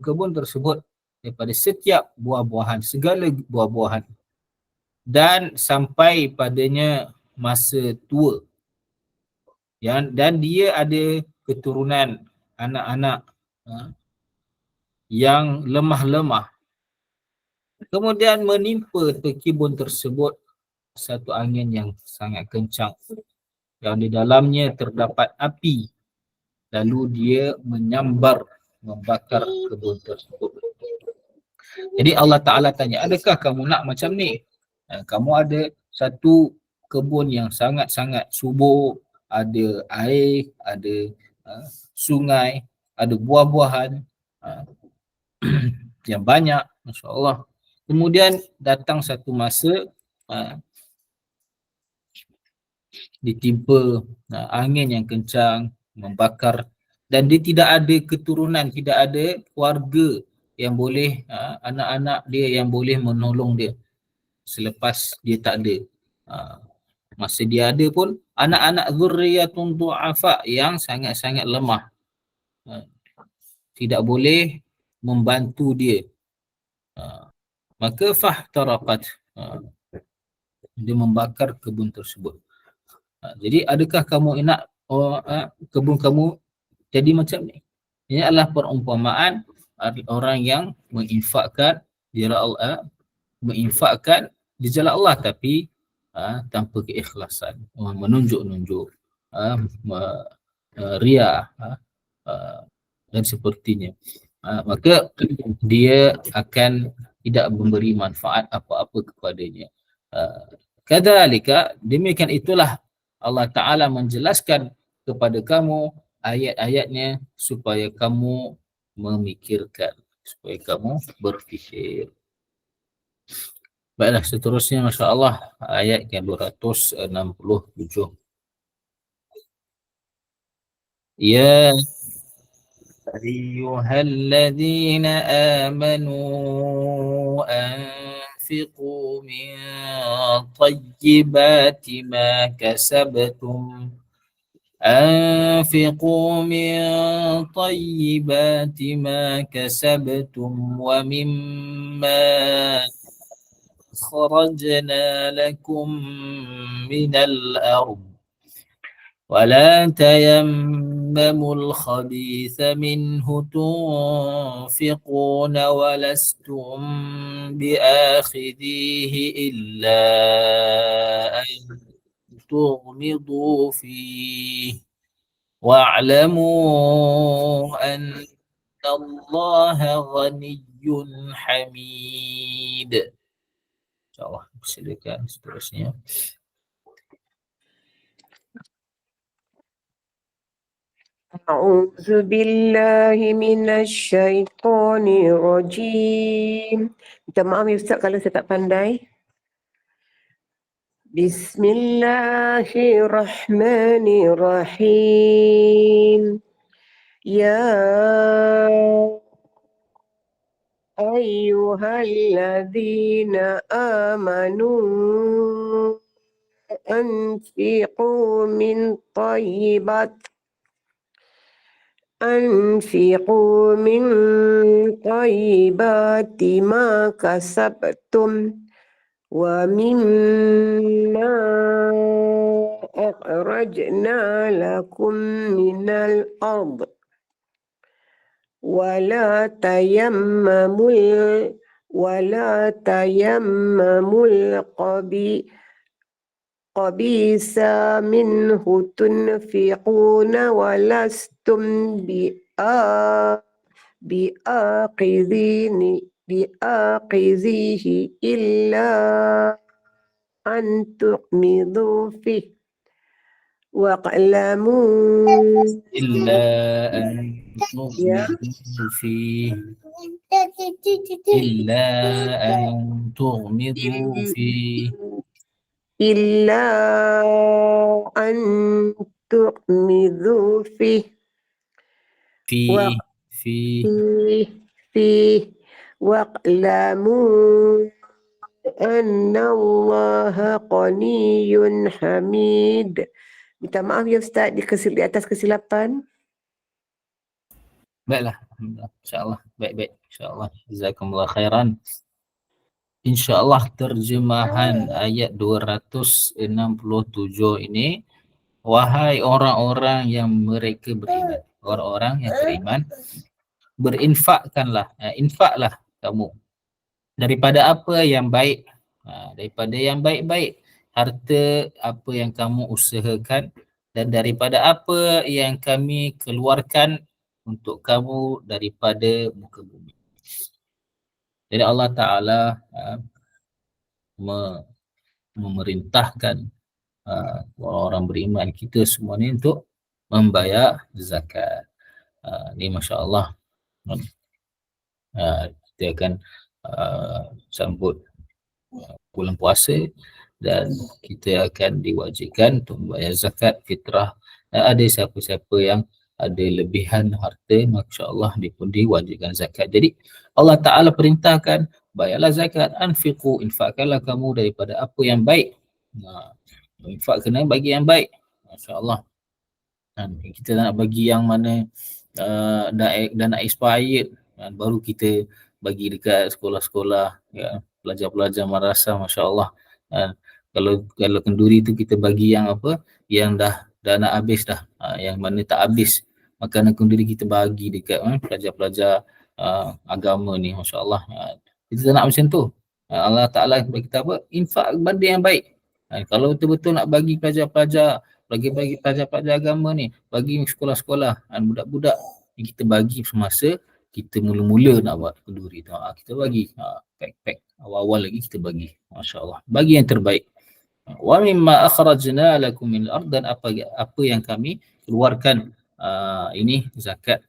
kebun tersebut daripada setiap buah-buahan, segala buah-buahan, dan sampai padanya masa tua, dan dia ada keturunan anak-anak yang lemah-lemah. Kemudian menimpa kebun tersebut satu angin yang sangat kencang yang di dalamnya terdapat api, lalu dia menyambar membakar kebun tersebut. Jadi Allah Ta'ala tanya, adakah kamu nak macam ni? Kamu ada satu kebun yang sangat-sangat subur, ada air, ada sungai, ada buah-buahan yang banyak, Masya Allah. Kemudian datang satu masa ditimpa angin yang kencang membakar, dan dia tidak ada keturunan, tidak ada keluarga yang boleh, anak-anak dia yang boleh menolong dia selepas dia tak ada. Masa dia ada pun anak-anak zurriyatun du'afa yang sangat-sangat lemah, tidak boleh membantu dia. Maka fahtaraqat, dia membakar kebun tersebut. Jadi adakah kamu nak kebun kamu jadi macam ni? Ini adalah perumpamaan orang yang menginfakkan di jalan Allah tapi tanpa keikhlasan, menunjuk-nunjuk, riya dan sepertinya. Maka dia akan tidak memberi manfaat apa-apa kepadanya. Kadzalika, demikian itulah Allah Ta'ala menjelaskan kepada kamu ayat-ayatnya supaya kamu memikirkan, supaya kamu berfikir. Baiklah, seterusnya Masya Allah ayat yang 267. Ya ayyuhalladzina amanu anfiqu min tayyibati ma kasabtum أنفقوا من طيبات ما كسبتم ومما خرجنا لكم من الأرض ولا تيمموا الخبيث منه تنفقون ولستم بآخذيه إلا أن تغمضوا فيه واعلموا أن الله غني hamid. InsyaAllah silakan seterusnya. أعوذ بالله من الشيطان الرجيم. Minta maaf ya Ustaz kalau saya tak pandai. Bismillahirrahmanirrahim. Ya ayyuhalladzina amanu anfiqu min thayyibat أنفقوا من طيبات ما كسبتم ومما أخرجنا لكم من الأرض ولا تيمموا الخبيث منه تنفقون ولستم بآخذيه إلا أن تغمضوا فيه واعلموا إلا أن تغمضوا فيه إلا أن تغمضوا فيه إلا أن تغمضوا فيه فيه واعلموا أن الله غني حميد. Minta maaf ya Ustaz di atas kesilapan. Baiklah, alhamdulillah. InsyaAllah baik-baik. InsyaAllah. Jazakumullah khairan. InsyaAllah terjemahan ayat 267 ini, wahai orang-orang yang mereka beriman, orang-orang yang beriman, berinfakkanlah, infaklah kamu daripada apa yang baik, daripada yang baik-baik, harta apa yang kamu usahakan, dan daripada apa yang kami keluarkan untuk kamu daripada muka bumi. Jadi Allah Ta'ala memerintahkan orang-orang beriman kita semua ni untuk membayar zakat. Ni Masya Allah, kita akan sambut bulan puasa dan kita akan diwajibkan untuk membayar zakat fitrah. Ada siapa-siapa yang ada lebihan harta, Masya Allah, dia pun diwajibkan zakat. Jadi Allah Ta'ala perintahkan, bayarlah zakat, anfiqu, infakkanlah kamu daripada apa yang baik. Infak kena bagi yang baik, Masya Allah. Kita nak bagi yang mana dah nak expired, baru kita bagi dekat sekolah-sekolah, ya, pelajar-pelajar madrasah, Masya Allah. Kalau kenduri tu kita bagi yang apa, yang dah nak habis dah, yang mana tak habis, makanan kenduri kita bagi dekat pelajar-pelajar agama ni, Masya Allah. Kita tak nak macam tu. Allah Ta'ala bagi kita apa? Infak benda yang baik. Kalau betul-betul nak bagi pelajar-pelajar, bagi pelajar-pelajar agama ni, bagi sekolah-sekolah, budak-budak yang kita bagi semasa kita mula-mula nak buat kenduri tu, kita bagi pack awal-awal lagi kita bagi, Masya Allah, bagi yang terbaik. Wa mimma akhrajna lakum min al-ard, dan apa yang kami keluarkan, ini zakat.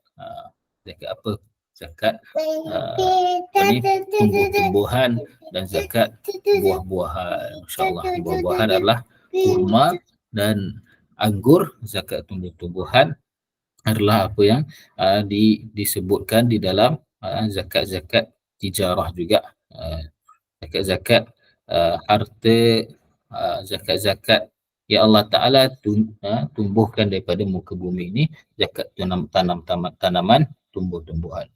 Zakat apa? Zakat tumbuh-tumbuhan dan zakat buah-buahan. Masya Allah, buah-buahan adalah kurma dan anggur. Zakat tumbuh-tumbuhan adalah apa yang disebutkan di dalam zakat-zakat tijarah juga. Zakat-zakat harta, zakat-zakat yang Allah Ta'ala tumbuhkan daripada muka bumi ini, zakat tanaman tumbuh-tumbuhan.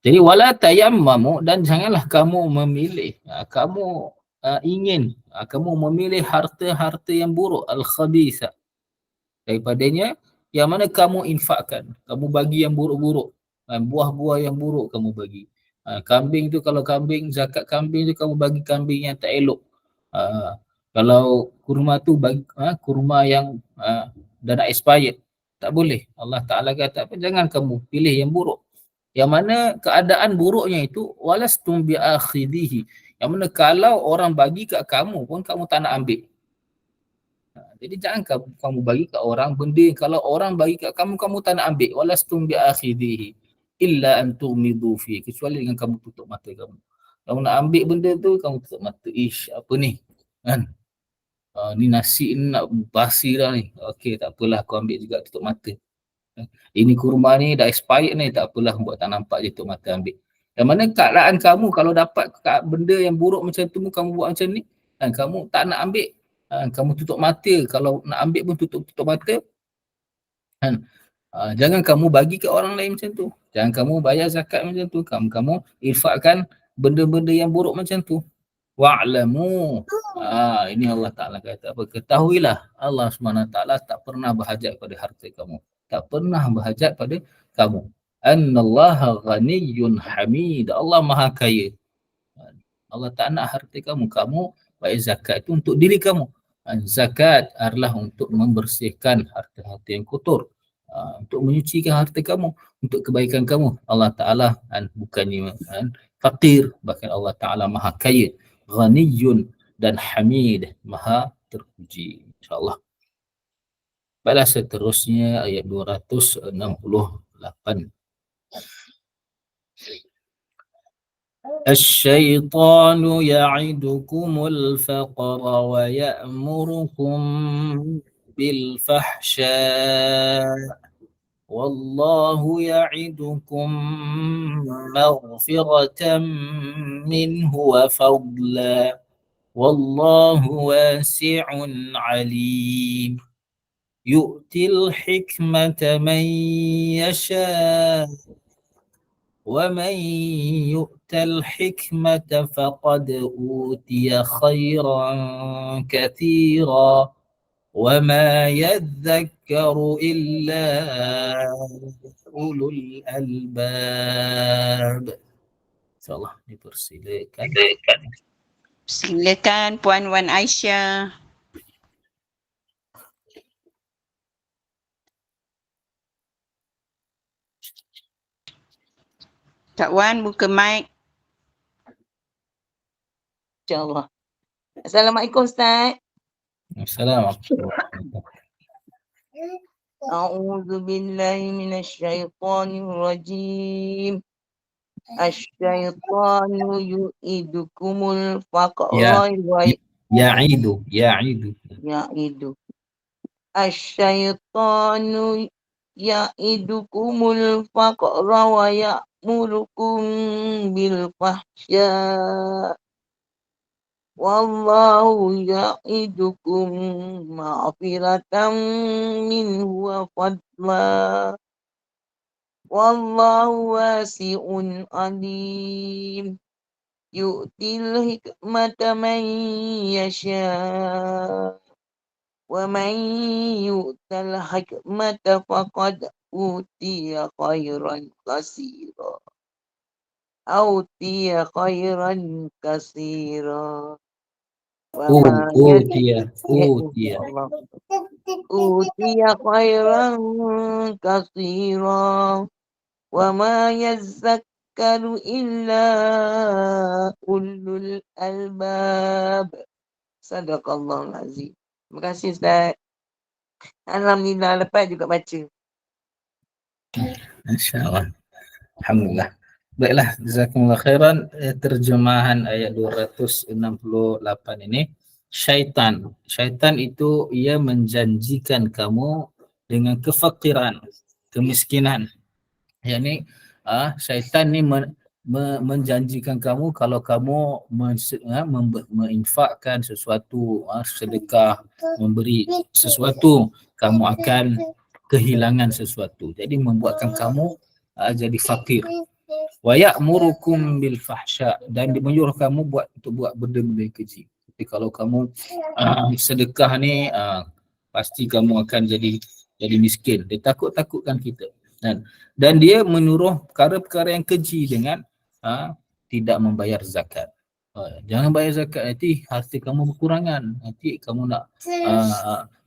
Jadi wala tayammamu, dan janganlah kamu memilih, kamu ingin, kamu memilih harta-harta yang buruk, al-khabisa, daripadanya yang mana kamu infakkan, kamu bagi yang buruk-buruk, buah-buah yang buruk kamu bagi. Kambing tu, kalau kambing, zakat kambing tu kamu bagi kambing yang tak elok. Kalau kurma tu bagi kurma yang dah nak expired, tak boleh. Allah Ta'ala kata apa? Jangan kamu pilih yang buruk. Yang mana keadaan buruknya itu walastum bi'akhidhihi. Yang mana kalau orang bagi kat kamu pun kamu tak nak ambil. Jadi jangan kamu bagi kat orang benda yang kalau orang bagi kat kamu, kamu tak nak ambil. Walastum bi'akhidhihi illa an tughmidu fi. Kecuali dengan kamu tutup mata kamu. Kamu nak ambil benda tu, kamu tutup mata. Ish, apa ni? Kan? Ni nasi ni nak basi dah ni. Okey, tak apalah, aku ambil juga tutup mata. Ini kurma ni dah expired ni, tak apalah, buat tak nampak je tutup mata ambil. Yang mana keadaan kamu kalau dapat benda yang buruk macam tu, kamu buat macam ni, kan, kamu tak nak ambil, kamu tutup mata. Kalau nak ambil pun tutup mata, kan. Jangan kamu bagi ke orang lain macam tu. Jangan kamu bayar zakat macam tu. Kamu infakkan benda-benda yang buruk macam tu. Wa'lamu. Ini Allah Ta'ala kata apa? Ketahuilah Allah SWT tak pernah berhajat pada harta kamu. Tak pernah berhajat pada kamu. Annallaha ghaniyyun hamid. Allah maha kaya. Allah tak nak harta kamu. Kamu bayar zakat itu untuk diri kamu. Zakat adalah untuk membersihkan harta-harta yang kotor. Untuk menyucikan harta kamu. Untuk kebaikan kamu. Allah Ta'ala bukannya fakir. Bahkan Allah Ta'ala maha kaya. Ghaniyun dan hamid, maha terpuji. InsyaAllah. Baiklah, seterusnya ayat 268. Asy-syaitanu ya'idukumul faqra wa ya'murukum bil fahsya' wallahu ya'idukum maghfiratan minhu wa fadla wallahu wasi'un alim yu'til hikmata man yasha wa man yu'tal hikmata faqad utiya khairan katsira wa ma yadhakkaru illa ulul albab. InsyaAllah dipersilakan. Silakan Puan Wan Aisyah. Kak Wan, buka mic. InsyaAllah. Assalamualaikum Ustaz. Assalamualaikum. A'udzu billahi minasyaitonir rajim. Asy-syaitanu yu'idukumul faqra wa Ya'idu. Asy-syaitanu ya'idukumul faqra wa ya'murukum bil fahsya' wallahu ya'idukum maghfiratan minhu wa fadla wallahu wasi'un alim yu'til hikmata man yasha wa man yu'tal hikmata faqad utiya khairan katsira utiya khairan katsira wa ma yazakkaru illa ulul albab. Sadaqallahul azim. Terima kasih Ustaz. Alhamdulillah lepas juga baca. InsyaAllah. Alhamdulillah. Baiklah, jazakumullah khairan. Terjemahan ayat 268 ini. Syaitan itu ia menjanjikan kamu dengan kefakiran, kemiskinan. Yang ni syaitan ni menjanjikan kamu kalau kamu menginfakkan sesuatu, sedekah, memberi sesuatu, kamu akan kehilangan sesuatu. Jadi membuatkan kamu jadi fakir. Wa ya'murukum bil fahsya, dan menyuruh kamu buat benda-benda keji. Tapi kalau kamu sedekah ni pasti kamu akan jadi miskin. Dia takutkan kita. Dan dia menyuruh perkara-perkara yang keji dengan tidak membayar zakat. Jangan bayar zakat, nanti harta kamu berkurangan. Nanti kamu nak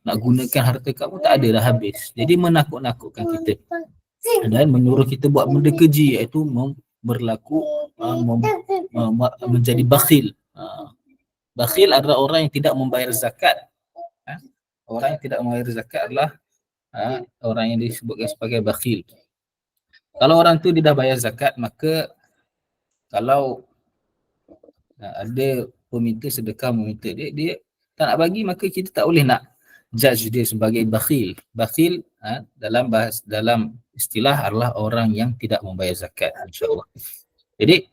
gunakan harta kamu, tak ada dah, habis. Jadi menakut-nakutkan kita. dan menyuruh kita buat benda keji, iaitu berlaku menjadi bakhil. Bakhil adalah orang yang tidak membayar zakat. Orang yang tidak membayar zakat adalah orang yang disebutkan sebagai bakhil. Kalau orang tu dia dah bayar zakat, maka kalau ada peminta sedekah meminta dia tak nak bagi, maka kita tak boleh nak judge dia sebagai bakhil. Bakhil dalam istilah adalah orang yang tidak membayar zakat, insya-Allah. Jadi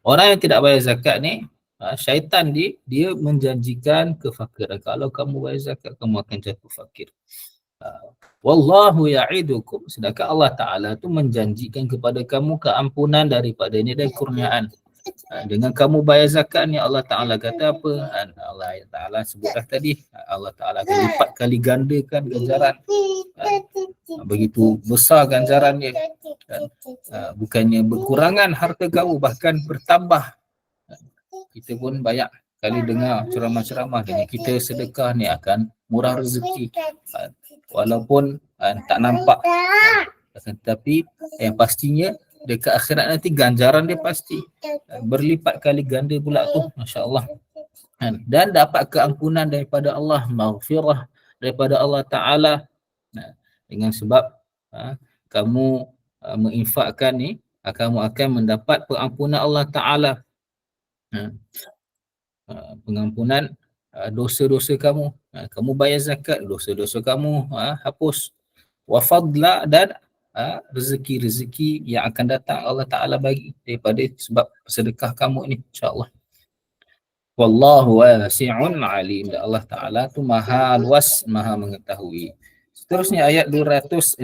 orang yang tidak bayar zakat ni, syaitan dia menjanjikan kefakiran. Kalau kamu bayar zakat, kamu akan jatuh fakir. Wallahu ya'idukum, sedangkan Allah Ta'ala tu menjanjikan kepada kamu keampunan daripadanya dan kurniaan. Dengan kamu bayar zakat ni, Allah Ta'ala kata apa? Allah Ta'ala sebutlah tadi, Allah Ta'ala akan lipat kali gandakan ganjaran. Begitu besar ganjarannya. Bukannya berkurangan harta kamu, bahkan bertambah. Kita pun banyak kali dengar ceramah-ceramah dengan kita sedekah ni akan murah rezeki. Walaupun tak nampak. Tetapi yang pastinya dekat akhirat nanti ganjaran dia pasti berlipat kali ganda pula tu, masya-Allah. Dan dapat keampunan daripada Allah, maghfirah daripada Allah Ta'ala. Dengan sebab kamu menginfakkan ni, kamu akan mendapat pengampunan Allah Ta'ala. Pengampunan dosa-dosa kamu. Kamu bayar zakat, dosa-dosa kamu hapus. Wa fadla, dan rezeki-rezeki yang akan datang Allah Ta'ala bagi daripada sebab sedekah kamu ni, insya-Allah. Wallahu wasi'un alim. Dan Allah Ta'ala tu maha luas, maha mengetahui. Seterusnya ayat 269.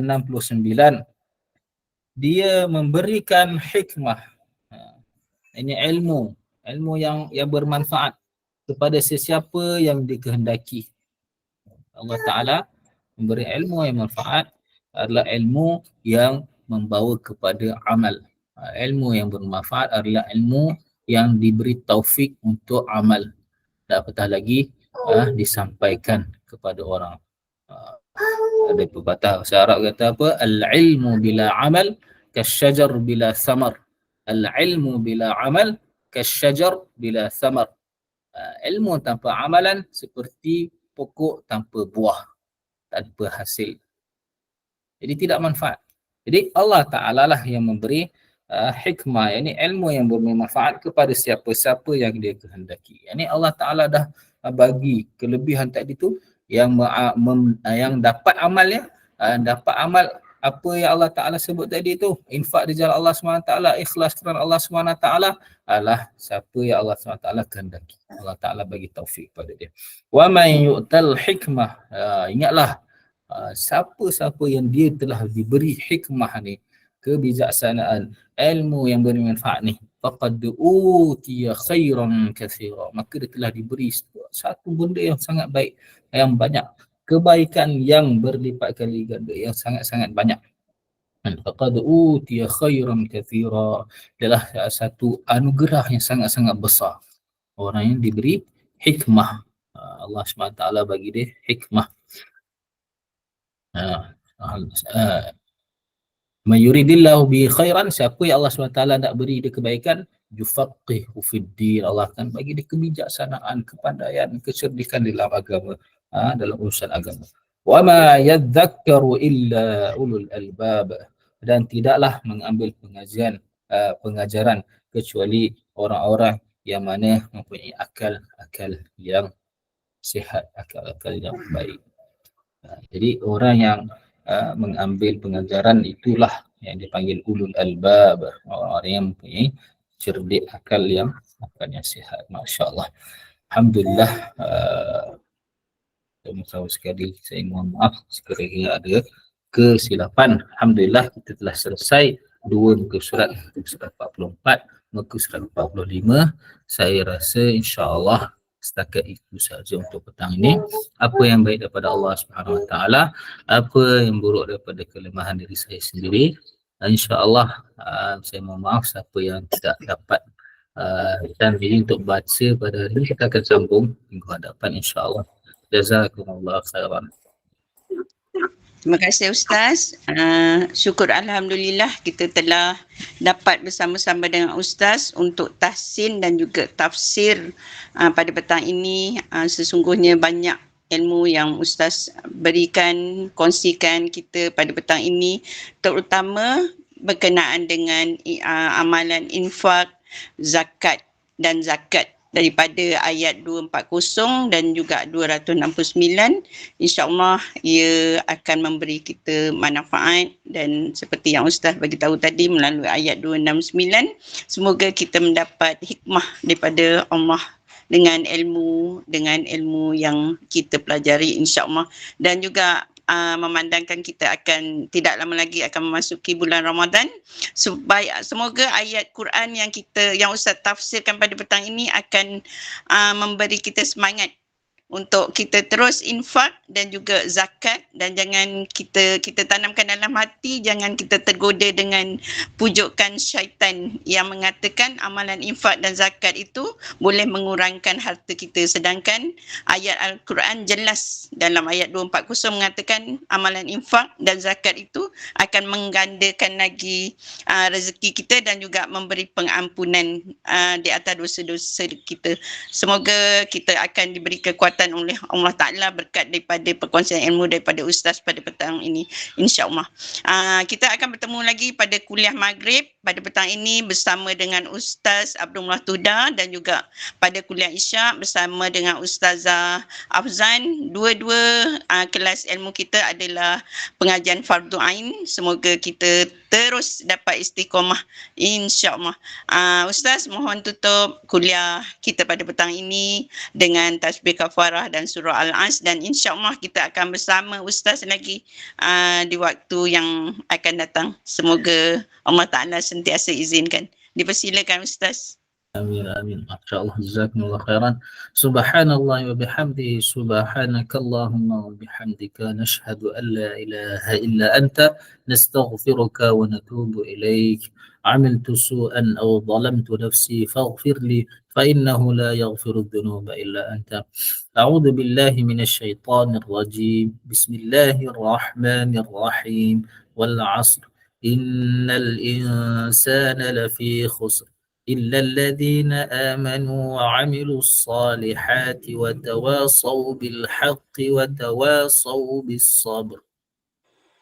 Dia memberikan hikmah. Ini ilmu yang bermanfaat kepada sesiapa yang dikehendaki. Allah Ta'ala memberi ilmu yang manfaat adalah ilmu yang membawa kepada amal. Ilmu yang bermanfaat adalah ilmu yang diberi taufik untuk amal. Dan apatah lagi disampaikan kepada orang. Ada pepatah bahasa Arab kata apa? Al-ilmu bila amal kasyajar bila samar. Al-ilmu bila amal kasyajar bila samar. Ilmu tanpa amalan seperti pokok tanpa buah, tanpa hasil. Jadi tidak manfaat. Jadi Allah Ta'ala lah yang memberi hikmah, yakni ilmu yang bermanfaat kepada siapa-siapa yang dia kehendaki. Yakni Allah Ta'ala dah bagi kelebihan tadi tu yang dapat amalnya, dapat amal apa yang Allah Ta'ala sebut tadi tu, infak di jalan Allah SWT, ikhlas kerana Allah SWT, adalah siapa yang Allah SWT kehendaki. Allah Ta'ala bagi taufik pada dia. Wa man yu'tal hikmah, ingatlah siapa-siapa yang dia telah diberi hikmah ni, kebijaksanaan, ilmu yang bermanfaat ni, faqad utiya khairan katsira, maka dia telah diberi satu benda yang sangat baik, yang banyak, kebaikan yang berlipat kali ganda, yang sangat-sangat banyak. Faqad utiya khairan katsira, adalah satu anugerah yang sangat-sangat besar. Orang yang diberi hikmah, Allah SWT bagi dia hikmah. Man yuridillahu bi khairan, siapa yang Allah SWT nak beri dia kebaikan, yufaqihu fiddin, Allah akan bagi dia kebijaksanaan, kepandaian, kecerdikan dalam agama, dalam urusan agama. Wa ma yadhakkaru illa ulul albab, dan tidaklah mengambil pengajaran kecuali orang-orang yang mana mempunyai akal yang sihat, akal yang baik. Jadi orang yang mengambil pengajaran itulah yang dipanggil ulul albab, orang yang mempunyai cerdik, akal yang sihat. Masya-Allah. Alhamdulillah. Terima sekali, saya mohon maaf sekiranya ada kesilapan. Alhamdulillah kita telah selesai dua muka surat 44, muka surat 45. Saya rasa insya-Allah setakat itu saja untuk petang ini. Apa yang baik daripada Allah Subhanahu Wa Taala, apa yang buruk daripada kelemahan diri saya sendiri, insya-Allah saya mohon maaf siapa yang tidak dapat dan ini untuk baca pada hari ini, kita akan sambung minggu hadapan insya-Allah. Jazakumullah khairan. Terima kasih Ustaz. Syukur Alhamdulillah kita telah dapat bersama-sama dengan Ustaz untuk tahsin dan juga tafsir pada petang ini. Sesungguhnya banyak ilmu yang Ustaz berikan, kongsikan kita pada petang ini, terutama berkenaan dengan amalan infak, zakat dan zakat daripada ayat 240 dan juga 269. InsyaAllah ia akan memberi kita manfaat, dan seperti yang Ustaz bagi tahu tadi melalui ayat 269, semoga kita mendapat hikmah daripada Allah dengan ilmu yang kita pelajari insya-Allah, dan juga memandangkan kita akan tidak lama lagi akan memasuki bulan Ramadan. Semoga ayat Quran yang Ustaz tafsirkan pada petang ini akan memberi kita semangat untuk kita terus infak dan juga zakat, dan jangan kita tanamkan dalam hati, jangan kita tergoda dengan pujukan syaitan yang mengatakan amalan infak dan zakat itu boleh mengurangkan harta kita, sedangkan ayat Al-Quran jelas dalam ayat 240 mengatakan amalan infak dan zakat itu akan menggandakan lagi rezeki kita dan juga memberi pengampunan di atas dosa-dosa kita. Semoga kita akan diberi kekuatan oleh Allah Ta'ala berkat daripada perkongsian ilmu daripada Ustaz pada petang ini, insyaAllah. Kita akan bertemu lagi pada kuliah maghrib pada petang ini bersama dengan Ustaz Abdullah Tuda, dan juga pada kuliah isyak bersama dengan Ustazah Afzan. Dua-dua kelas ilmu kita adalah pengajian fardu ain. Semoga kita terus dapat istiqamah insya-Allah. Ustaz mohon tutup kuliah kita pada petang ini dengan tasbih kafarah dan surah Al-As, dan insya-Allah kita akan bersama Ustaz lagi di waktu yang akan datang. Semoga Allah Ta'ala sentiasa izinkan. Dipersilakan Ustaz. آمين آمين ما شاء الله جزاكم الله خيرا سبحان الله وبحمده سبحانك اللهم وبحمدك نشهد أن لا إله إلا أنت نستغفرك ونتوب إليك عملت سوءا أو ظلمت نفسي فاغفر لي فإنه لا يغفر الذنوب إلا أنت أعوذ بالله من الشيطان الرجيم بسم الله الرحمن الرحيم والعصر إن الإنسان لفي خسر إلا الذين آمنوا وعملوا الصالحات وتواصوا بالحق وتواصوا بالصبر.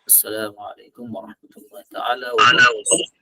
السلام عليكم ورحمة الله تعالى وبركاته.